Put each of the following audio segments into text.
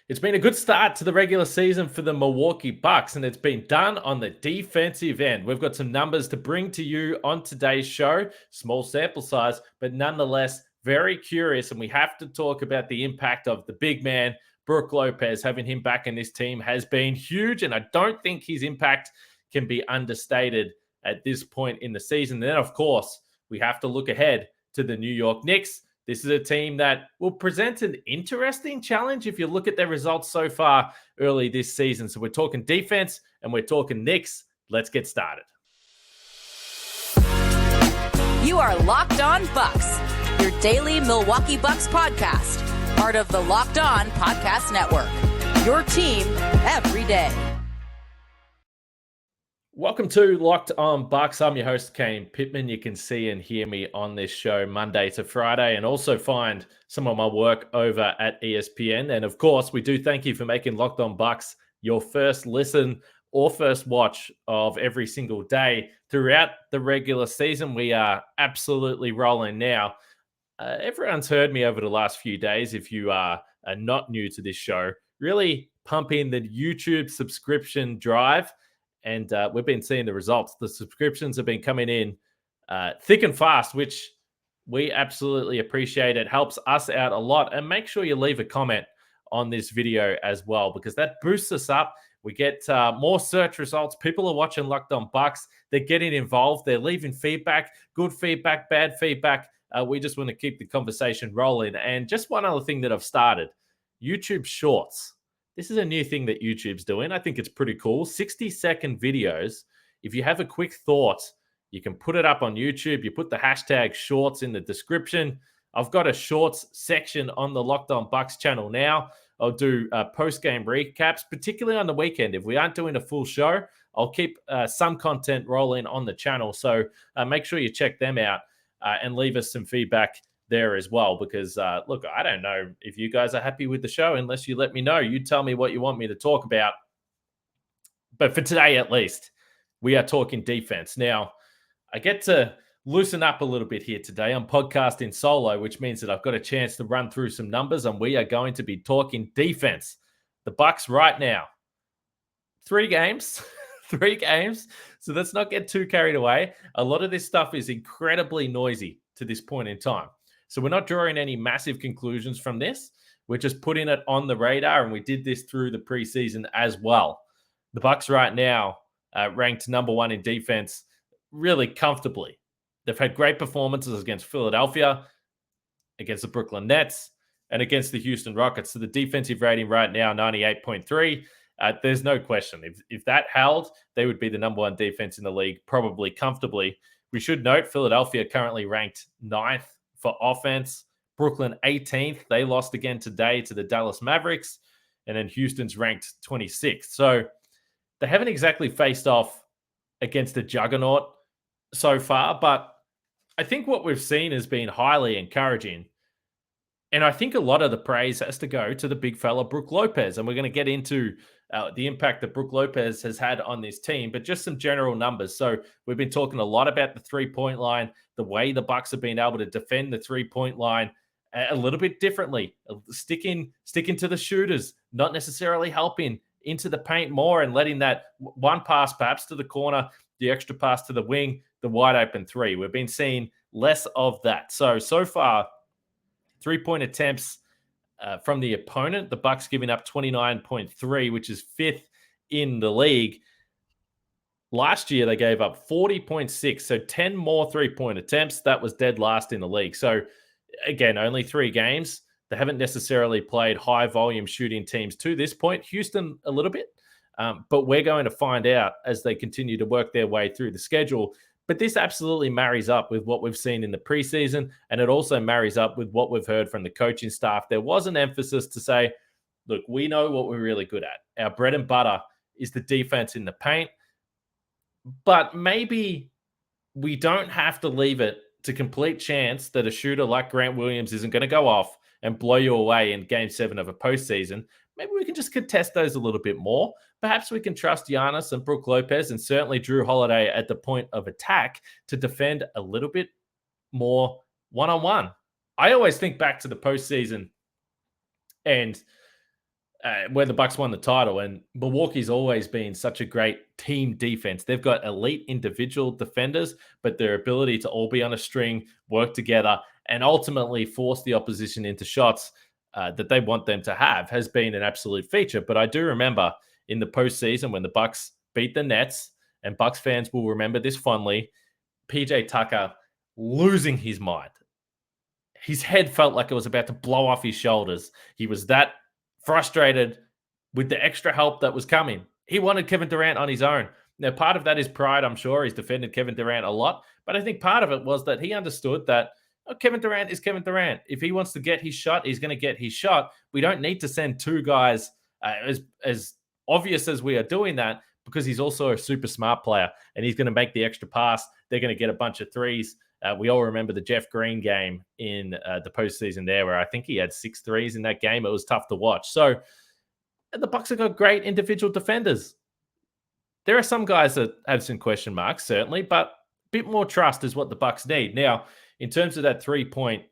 It's been a good start to the regular season for the Milwaukee Bucks, and it's been done on the defensive end. We've got some numbers to bring to you on today's show. Small sample size, but nonetheless very curious. And we have to talk about the impact of the big man, Brook Lopez. Having him back in this team has been huge, and I don't think his impact can be understated at this point in the season. And then, of course, we have to look ahead to the New York Knicks. This is a team that will present an interesting challenge if you look at their results so far early this season. So we're talking defense and we're talking Knicks. Let's get started. You are Locked On Bucks, your daily Milwaukee Bucks podcast, part of the Locked On Podcast Network, your team every day. Welcome to Locked On Bucks. I'm your host, Kane Pittman. You can see and hear me on this show Monday to Friday, and also find some of my work over at ESPN. And of course, we do thank you for making Locked On Bucks your first listen or first watch of every single day throughout the regular season. We are absolutely rolling now. Everyone's heard me over the last few days. If you are not new to this show, really pumping the YouTube subscription drive. And we've been seeing the results. The subscriptions have been coming in thick and fast, which we absolutely appreciate. It helps us out a lot. And make sure you leave a comment on this video as well, because that boosts us up. We get more search results. People are watching Locked On Bucks. They're getting involved. They're leaving feedback, good feedback, bad feedback. We just want to keep the conversation rolling. And just one other thing that I've started, YouTube Shorts. This is a new thing that YouTube's doing. I think it's pretty cool. 60-second videos. If you have a quick thought, you can put it up on YouTube. You put the hashtag shorts in the description. I've got a shorts section on the Locked On Bucks channel now. I'll do post-game recaps, particularly on the weekend. If we aren't doing a full show, I'll keep some content rolling on the channel. So make sure you check them out and leave us some feedback there as well, because look, I don't know if you guys are happy with the show unless you let me know. You tell me what you want me to talk about. But for today, at least, we are talking defense. Now, I get to loosen up a little bit here today. I'm podcasting solo, which means that I've got a chance to run through some numbers, and we are going to be talking defense. The Bucks right now, 3 games. 3 games. So let's not get too carried away. A lot of this stuff is incredibly noisy to this point in time. So we're not drawing any massive conclusions from this. We're just putting it on the radar, and we did this through the preseason as well. The Bucks right now ranked number 1 in defense really comfortably. They've had great performances against Philadelphia, against the Brooklyn Nets, and against the Houston Rockets. So the defensive rating right now, 98.3. There's no question. If that held, they would be the number 1 defense in the league, probably comfortably. We should note Philadelphia currently ranked 9th for offense. Brooklyn 18th. They lost again today to the Dallas Mavericks. And then Houston's ranked 26th. So they haven't exactly faced off against a juggernaut so far. But I think what we've seen has been highly encouraging. And I think a lot of the praise has to go to the big fella, Brook Lopez. And we're going to get into the impact that Brook Lopez has had on this team, but just some general numbers. So we've been talking a lot about the 3-point line, the way the Bucks have been able to defend the 3-point line a little bit differently, sticking to the shooters, not necessarily helping into the paint more and letting that one pass perhaps to the corner, the extra pass to the wing, the wide open 3. We've been seeing less of that. So far, 3-point attempts from the opponent, the Bucks giving up 29.3, which is 5th in the league. Last year, they gave up 40.6, so 10 more 3-point attempts. That was dead last in the league. So, again, only 3 games. They haven't necessarily played high-volume shooting teams to this point. Houston, a little bit. But we're going to find out as they continue to work their way through the schedule. But this absolutely marries up with what we've seen in the preseason, and it also marries up with what we've heard from the coaching staff. There was an emphasis to say, look, we know what we're really good at. Our bread and butter is the defense in the paint, but maybe we don't have to leave it to complete chance that a shooter like Grant Williams isn't going to go off and blow you away in Game 7 of a postseason. Maybe we can just contest those a little bit more. Perhaps we can trust Giannis and Brook Lopez and certainly Drew Holiday at the point of attack to defend a little bit more one-on-one. I always think back to the postseason and where the Bucks won the title. And Milwaukee's always been such a great team defense. They've got elite individual defenders, but their ability to all be on a string, work together, and ultimately force the opposition into shots that they want them to have has been an absolute feature. But I do remember in the postseason when the Bucks beat the Nets, and Bucks fans will remember this fondly, PJ Tucker losing his mind. His head felt like it was about to blow off his shoulders. He was that frustrated with the extra help that was coming. He wanted Kevin Durant on his own. Now, part of that is pride, I'm sure. He's defended Kevin Durant a lot. But I think part of it was that he understood that Kevin Durant is Kevin Durant. If he wants to get his shot, he's going to get his shot. We don't need to send two guys as obvious as we are doing that, because he's also a super smart player and he's going to make the extra pass. They're going to get a bunch of threes. We all remember the Jeff Green game in the postseason there, where I think he had 6 threes in that game. It was tough to watch. So the Bucks have got great individual defenders. There are some guys that have some question marks, certainly, but a bit more trust is what the Bucks need. Now, in terms of that 3-point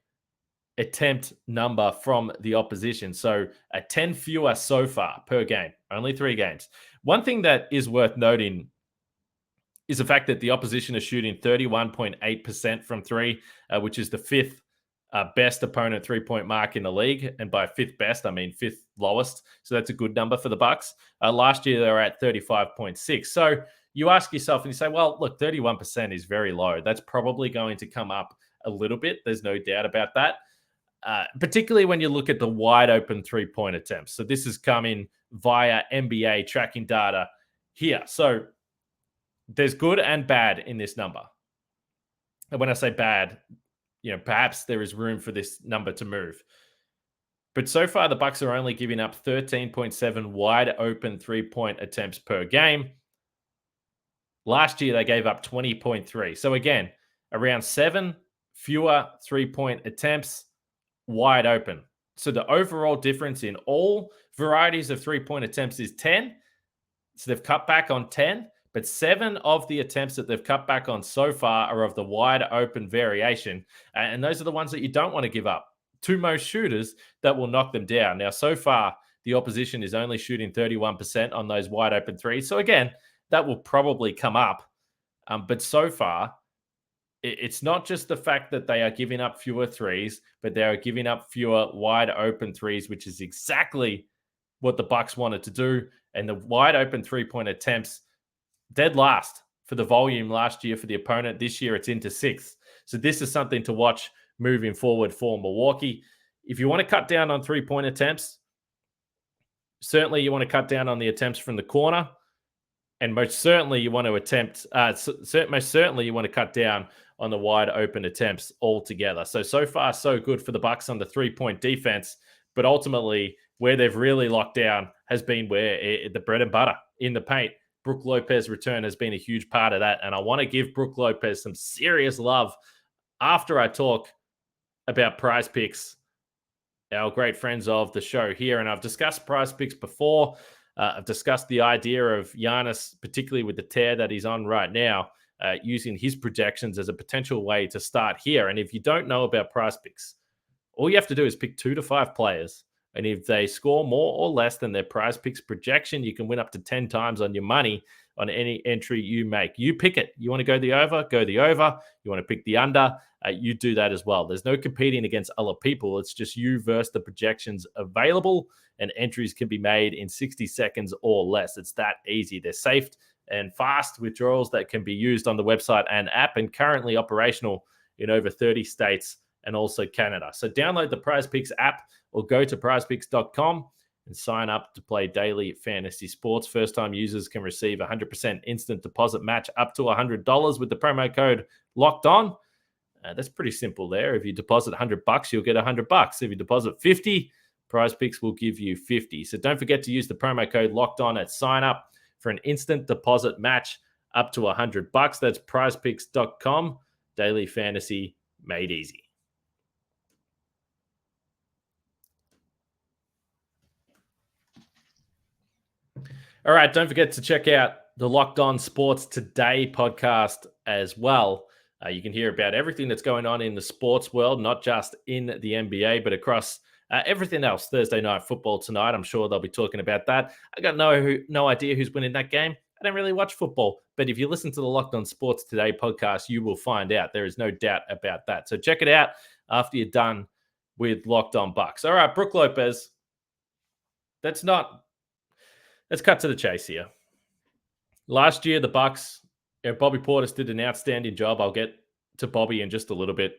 attempt number from the opposition, so 10 fewer so far per game, only 3 games. One thing that is worth noting is the fact that the opposition is shooting 31.8% from 3, which is the 5th best opponent 3-point mark in the league. And by 5th best, I mean 5th lowest. So that's a good number for the Bucks. Last year, they were at 35.6. So you ask yourself and you say, well, look, 31% is very low. That's probably going to come up a little bit. There's no doubt about that. Particularly when you look at the wide open 3-point attempts. So this is coming via NBA tracking data here. So there's good and bad in this number. And when I say bad, perhaps there is room for this number to move. But so far, the Bucks are only giving up 13.7 wide open 3-point attempts per game. Last year, they gave up 20.3. So again, around 7 fewer 3-point attempts wide open. So the overall difference in all varieties of 3-point attempts is 10. So they've cut back on 10. But 7 of the attempts that they've cut back on so far are of the wide open variation. And those are the ones that you don't want to give up to most shooters that will knock them down. Now, so far, the opposition is only shooting 31% on those wide open threes. So again, that will probably come up. But so far, it's not just the fact that they are giving up fewer threes, but they are giving up fewer wide open threes, which is exactly what the Bucks wanted to do. And the wide open 3-point attempts, dead last for the volume last year for the opponent. This year, it's into 6th. So this is something to watch moving forward for Milwaukee. If you want to cut down on 3-point attempts, certainly you want to cut down on the attempts from the corner. And most certainly you want to cut down on the wide open attempts altogether. So far, so good for the Bucks on the 3-point defense. But ultimately, where they've really locked down has been where the bread and butter in the paint. Brook Lopez return has been a huge part of that. And I want to give Brook Lopez some serious love after I talk about Prize Picks, our great friends of the show here. And I've discussed Prize Picks before. I've discussed the idea of Giannis, particularly with the tear that he's on right now, using his projections as a potential way to start here. And if you don't know about Prize Picks, all you have to do is pick 2 to 5 players. And if they score more or less than their Prize Picks projection, you can win up to 10 times on your money on any entry you make. You pick it. You want to go the over? Go the over. You want to pick the under? You do that as well. There's no competing against other people. It's just you versus the projections available, and entries can be made in 60 seconds or less. It's that easy. They're safe and fast withdrawals that can be used on the website and app, and currently operational in over 30 states and also Canada. So download the Prize Picks app or go to prizepicks.com and sign up to play daily fantasy sports. First-time users can receive 100% instant deposit match up to $100 with the promo code Locked On. That's pretty simple there. If you deposit $100, you'll get $100. If you deposit $50, Prize Picks will give you $50. So don't forget to use the promo code Locked On at sign up for an instant deposit match up to $100. That's prizepicks.com. Daily fantasy made easy. All right, don't forget to check out the Locked On Sports Today podcast as well. You can hear about everything that's going on in the sports world, not just in the NBA, but across Everything else, Thursday night football tonight, I'm sure they'll be talking about that. I got no idea who's winning that game. I don't really watch football, but if you listen to the Locked On Sports Today podcast, you will find out. There is no doubt about that. So check it out after you're done with Locked On Bucks. All right, Brook Lopez. Let's cut to the chase here. Last year, the Bucks, Bobby Portis did an outstanding job. I'll get to Bobby in just a little bit.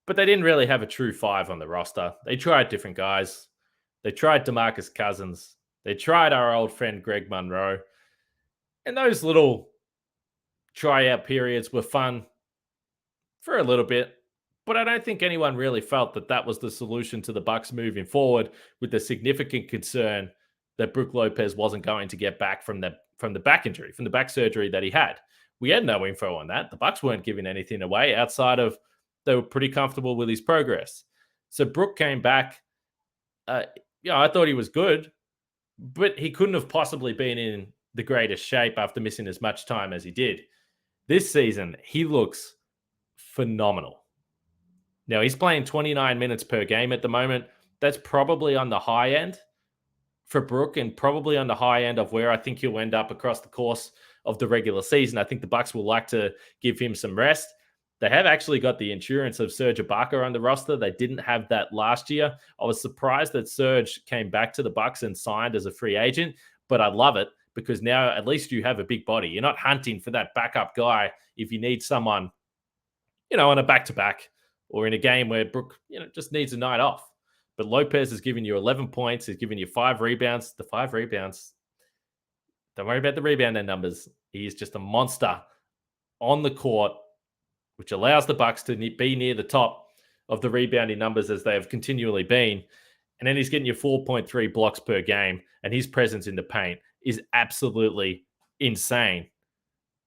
But they didn't really have a true five on the roster. They tried different guys. They tried DeMarcus Cousins. They tried our old friend Greg Monroe. And those little tryout periods were fun for a little bit. But I don't think anyone really felt that that was the solution to the Bucks moving forward, with the significant concern that Brook Lopez wasn't going to get back from the back injury, from the back surgery that he had. We had no info on that. The Bucks weren't giving anything away outside of they were pretty comfortable with his progress. So Brook came back. I thought he was good, but he couldn't have possibly been in the greatest shape after missing as much time as he did. This season, he looks phenomenal. Now, he's playing 29 minutes per game at the moment. That's probably on the high end for Brook, and probably on the high end of where I think he'll end up across the course of the regular season. I think the Bucks will like to give him some rest. They have actually got the insurance of Serge Ibaka on the roster. They didn't have that last year. I was surprised that Serge came back to the Bucks and signed as a free agent, but I love it because now at least you have a big body. You're not hunting for that backup guy if you need someone, on a back-to-back or in a game where Brook, just needs a night off. But Lopez has given you 11 points. He's given you 5 rebounds. The 5 rebounds, don't worry about the rebounding numbers. He is just a monster on the court, which allows the Bucks to be near the top of the rebounding numbers as they have continually been. And then he's getting you 4.3 blocks per game, and his presence in the paint is absolutely insane.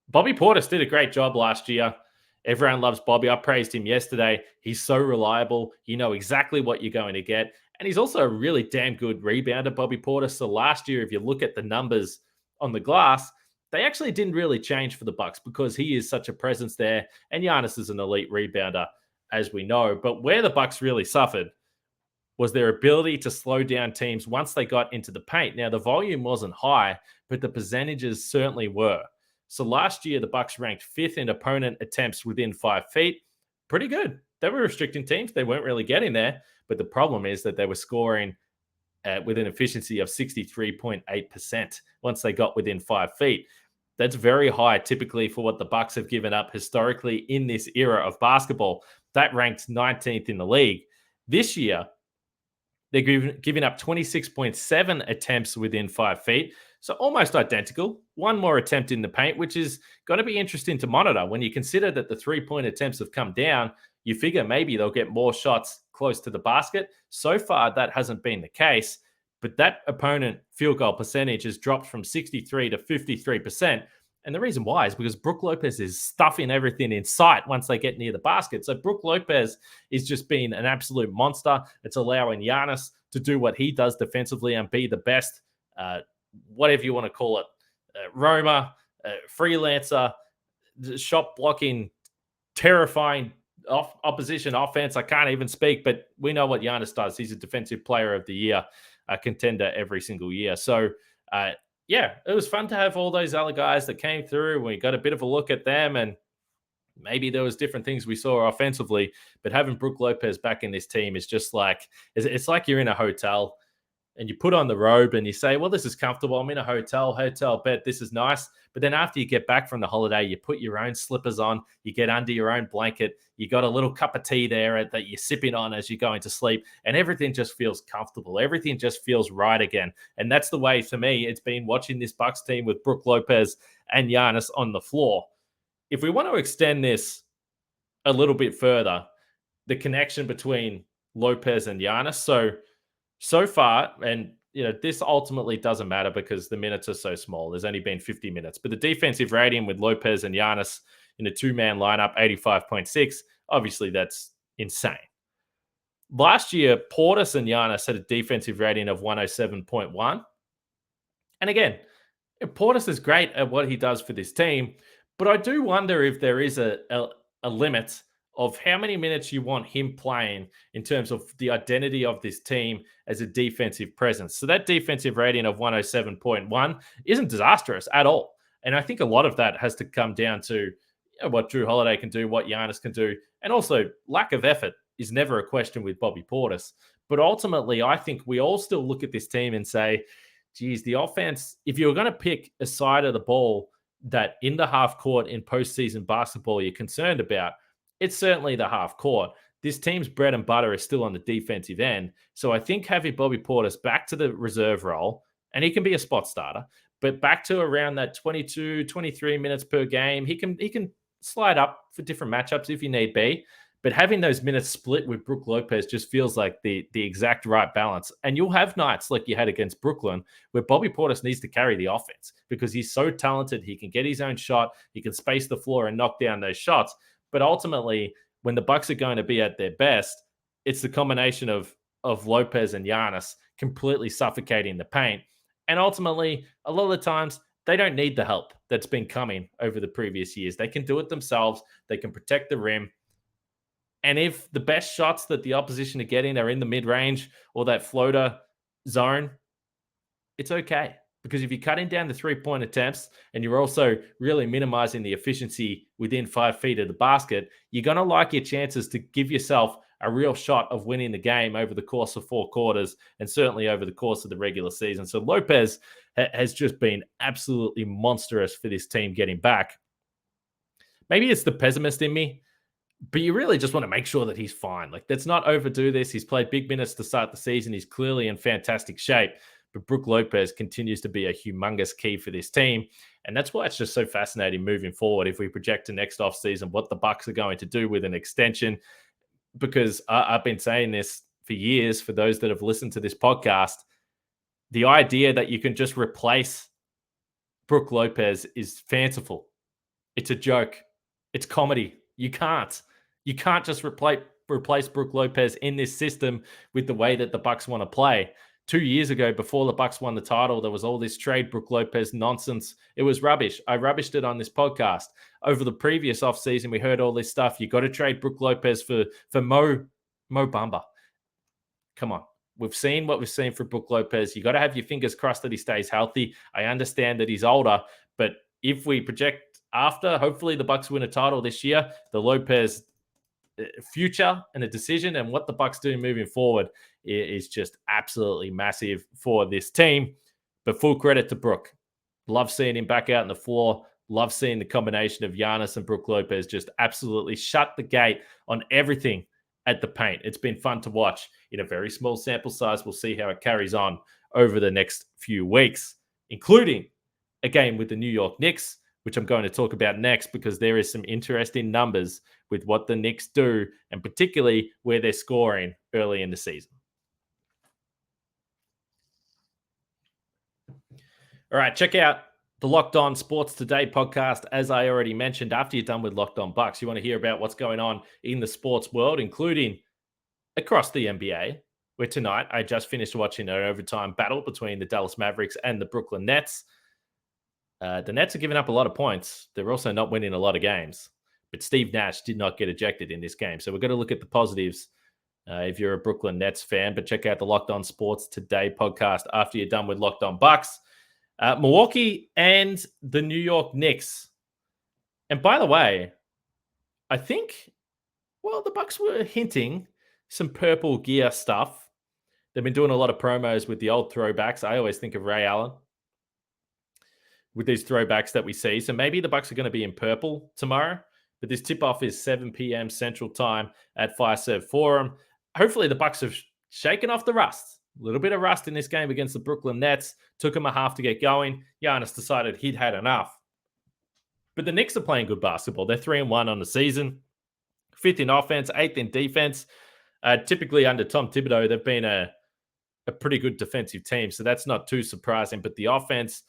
Bobby Portis did a great job last year. Everyone loves Bobby. I praised him yesterday. He's so reliable. You know exactly what you're going to get. And he's also a really damn good rebounder, Bobby Portis. So last year, if you look at the numbers on the glass, they actually didn't really change for the Bucks because he is such a presence there. And Giannis is an elite rebounder, as we know. But where the Bucks really suffered was their ability to slow down teams once they got into the paint. Now, the volume wasn't high, but the percentages certainly were. So last year, the Bucks ranked 5th in opponent attempts within 5 feet. Pretty good. They were restricting teams. They weren't really getting there. But the problem is that they were scoring with an efficiency of 63.8% once they got within 5 feet. That's very high typically for what the Bucks have given up historically in this era of basketball. That ranked 19th in the league. This year, they're giving up 26.7 attempts within 5 feet. So almost identical. One more attempt in the paint, which is going to be interesting to monitor. When you consider that the 3-point attempts have come down, you figure maybe they'll get more shots close to the basket. So far, that hasn't been the case. But that opponent field goal percentage has dropped from 63 to 53%. And the reason why is because Brook Lopez is stuffing everything in sight once they get near the basket. So Brook Lopez is just being an absolute monster. It's allowing Giannis to do what he does defensively and be the best, whatever you want to call it, roamer, freelancer, shot blocking, terrifying opposition offense. I can't even speak, but we know what Giannis does. He's a defensive player of the year, a contender every single year. So, yeah, it was fun to have all those other guys that came through. We got a bit of a look at them, and maybe there was different things we saw offensively, but having Brook Lopez back in this team is just like, it's like you're in a hotel and you put on the robe and you say, well, this is comfortable. I'm in a hotel bed. This is nice. But then after you get back from the holiday, you put your own slippers on, you get under your own blanket, you got a little cup of tea there that you're sipping on as you're going to sleep, and everything just feels comfortable. Everything just feels right again. And that's the way, for me, it's been watching this Bucks team with Brook Lopez and Giannis on the floor. If we want to extend this a little bit further, the connection between Lopez and Giannis. So far, and this ultimately doesn't matter because the minutes are so small. There's only been 50 minutes. But the defensive rating with Lopez and Giannis in a two-man lineup, 85.6, obviously that's insane. Last year, Portis and Giannis had a defensive rating of 107.1. And again, Portis is great at what he does for this team, but I do wonder if there is a limit of how many minutes you want him playing in terms of the identity of this team as a defensive presence. So that defensive rating of 107.1 isn't disastrous at all. And I think a lot of that has to come down to what Drew Holiday can do, what Giannis can do, and also lack of effort is never a question with Bobby Portis. But ultimately, I think we all still look at this team and say, geez, the offense, if you're going to pick a side of the ball that in the half court in postseason basketball you're concerned about, it's certainly the half court. This team's bread and butter is still on the defensive end. So I think having Bobby Portis back to the reserve role, and he can be a spot starter, but back to around that 22, 23 minutes per game, he can slide up for different matchups if you need be. But having those minutes split with Brook Lopez just feels like the exact right balance. And you'll have nights like you had against Brooklyn where Bobby Portis needs to carry the offense because he's so talented. He can get his own shot. He can space the floor and knock down those shots. But ultimately, when the Bucks are going to be at their best, it's the combination of Lopez and Giannis completely suffocating the paint. And ultimately, a lot of the times, they don't need the help that's been coming over the previous years. They can do it themselves. They can protect the rim. And if the best shots that the opposition are getting are in the mid-range or that floater zone, it's okay. Because if you're cutting down the three-point attempts and you're also really minimizing the efficiency within 5 feet of the basket, you're going to like your chances to give yourself a real shot of winning the game over the course of 4 quarters and certainly over the course of the regular season. So Lopez has just been absolutely monstrous for this team getting back. Maybe it's the pessimist in me, but you really just want to make sure that he's fine. Like, let's not overdo this. He's played big minutes to start the season. He's clearly in fantastic shape. But Brook Lopez continues to be a humongous key for this team. And that's why it's just so fascinating moving forward if we project to next offseason what the Bucks are going to do with an extension. Because I've been saying this for years, for those that have listened to this podcast, the idea that you can just replace Brook Lopez is fanciful. It's a joke. It's comedy. You can't just replace Brook Lopez in this system with the way that the Bucks want to play. 2 years ago, before the Bucks won the title, there was all this trade Brook Lopez nonsense. It was rubbish. I rubbished it on this podcast. Over the previous offseason, we heard all this stuff. You got to trade Brook Lopez for Mo Bamba. Come on. We've seen what we've seen for Brook Lopez. You got to have your fingers crossed that he stays healthy. I understand that he's older, but if we project after, hopefully the Bucks win a title this year, the Lopez future and a decision and what the Bucks do moving forward is just absolutely massive for this team. But full credit to Brook. Love seeing him back out on the floor. Love seeing the combination of Giannis and Brook Lopez just absolutely shut the gate on everything at the paint. It's been fun to watch in a very small sample size. We'll see how it carries on over the next few weeks, including a game with the New York Knicks, which I'm going to talk about next because there is some interesting numbers with what the Knicks do and particularly where they're scoring early in the season. All right, check out the Locked On Sports Today podcast. As I already mentioned, after you're done with Locked On Bucks, you want to hear about what's going on in the sports world, including across the NBA, where tonight I just finished watching an overtime battle between the Dallas Mavericks and the Brooklyn Nets. The Nets are giving up a lot of points. They're also not winning a lot of games. But Steve Nash did not get ejected in this game. So we're going to look at the positives if you're a Brooklyn Nets fan. But check out the Locked On Sports Today podcast after you're done with Locked On Bucks. Milwaukee and the New York Knicks. And by the way, I think, well, the Bucks were hinting some purple gear stuff. They've been doing a lot of promos with the old throwbacks. I always think of Ray Allen with these throwbacks that we see. So maybe the Bucks are going to be in purple tomorrow. But this tip-off is 7 p.m. Central Time at Fiserv Forum. Hopefully the Bucks have shaken off the rust. A little bit of rust in this game against the Brooklyn Nets. Took him a half to get going. Giannis decided he'd had enough. But the Knicks are playing good basketball. They're 3-1 on the season. 5th in offense, 8th in defense. Typically under Tom Thibodeau, they've been a pretty good defensive team. So that's not too surprising. But the offense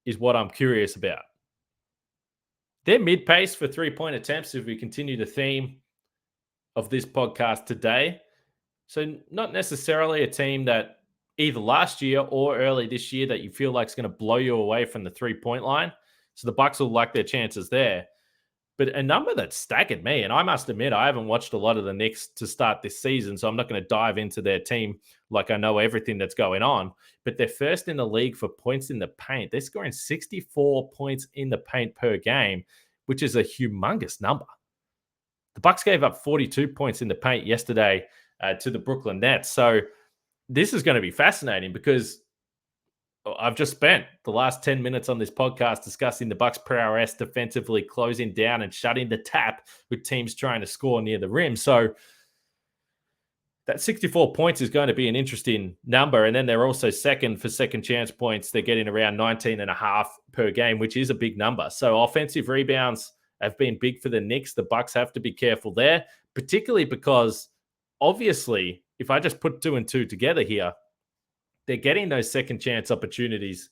is what I'm curious about. They're mid-pace for three-point attempts if we continue the theme of this podcast today. So not necessarily a team that either last year or early this year that you feel like is going to blow you away from the three-point line. So the Bucks will like their chances there. But a number that staggered me, and I must admit, I haven't watched a lot of the Knicks to start this season, so I'm not going to dive into their team like I know everything that's going on. But they're first in the league for points in the paint. They're scoring 64 points in the paint per game, which is a humongous number. The Bucks gave up 42 points in the paint yesterday to the Brooklyn Nets. So this is going to be fascinating because I've just spent the last 10 minutes on this podcast discussing the Bucks prowess defensively, closing down and shutting the tap with teams trying to score near the rim. So that 64 points is going to be an interesting number. And then they're also second for second chance points. They're getting around 19 and a half per game, which is a big number. So offensive rebounds have been big for the Knicks. The Bucks have to be careful there, particularly because obviously, if I just put 2 and 2 together here, they're getting those second chance opportunities,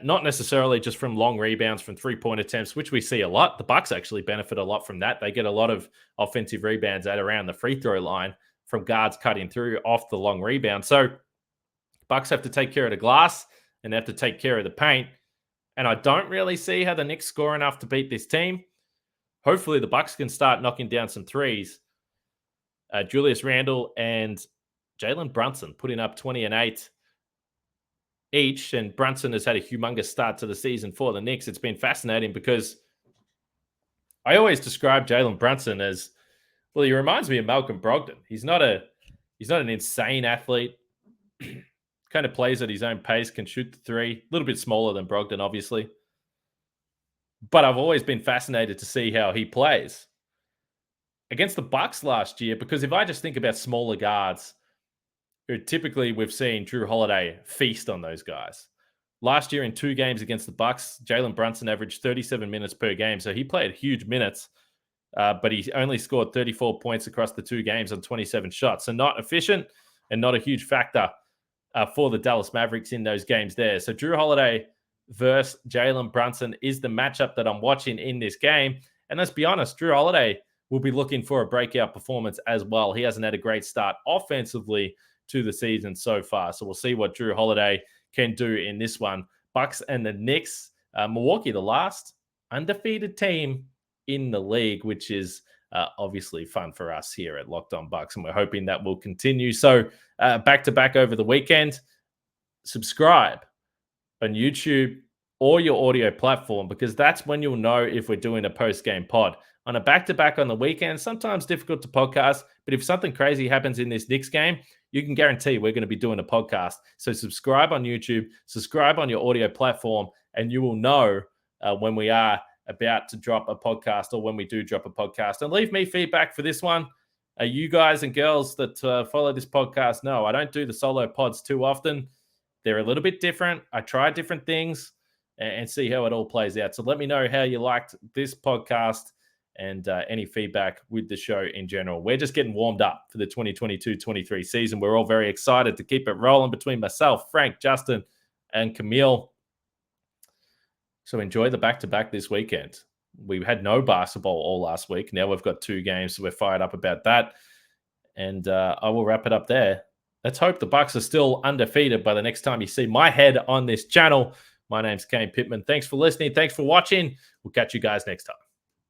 not necessarily just from long rebounds from three-point attempts, which we see a lot. The Bucks actually benefit a lot from that. They get a lot of offensive rebounds at around the free throw line from guards cutting through off the long rebound. So Bucks have to take care of the glass and they have to take care of the paint. And I don't really see how the Knicks score enough to beat this team. Hopefully the Bucks can start knocking down some threes. Julius Randle and Jalen Brunson putting up 20 and 8 each. And Brunson has had a humongous start to the season for the Knicks. It's been fascinating because I always describe Jalen Brunson as, well, he reminds me of Malcolm Brogdon. He's not an insane athlete. Kind of plays at his own pace, can shoot the three. A little bit smaller than Brogdon, obviously. But I've always been fascinated to see how he plays against the Bucks last year, because if I just think about smaller guards, who typically we've seen Drew Holiday feast on those guys. Last year in 2 games against the Bucks, Jalen Brunson averaged 37 minutes per game, so he played huge minutes, but he only scored 34 points across the 2 games on 27 shots. So not efficient and not a huge factor for the Dallas Mavericks in those games there. So Drew Holiday versus Jalen Brunson is the matchup that I'm watching in this game. And let's be honest, Drew Holiday will be looking for a breakout performance as well. He hasn't had a great start offensively to the season so far. So we'll see what Drew Holiday can do in this one. Bucks and the Knicks. Milwaukee, the last undefeated team in the league, which is obviously fun for us here at Locked On Bucks, and we're hoping that will continue. So back-to-back over the weekend. Subscribe on YouTube or your audio platform, because that's when you'll know if we're doing a post-game pod. On a back-to-back on the weekend, sometimes difficult to podcast, but if something crazy happens in this Knicks game, you can guarantee we're going to be doing a podcast. So subscribe on YouTube, subscribe on your audio platform, and you will know when we are about to drop a podcast or when we do drop a podcast. And leave me feedback for this one. You guys and girls that follow this podcast know I don't do the solo pods too often. They're a little bit different. I try different things and see how it all plays out. So let me know how you liked this podcast and any feedback with the show in general. We're just getting warmed up for the 2022-23 season. We're all very excited to keep it rolling between myself, Frank, Justin, and Camille. So enjoy the back-to-back this weekend. We had no basketball all last week. Now we've got 2 games, so we're fired up about that. And I will wrap it up there. Let's hope the Bucks are still undefeated by the next time you see my head on this channel. My name's Kane Pittman. Thanks for listening. Thanks for watching. We'll catch you guys next time.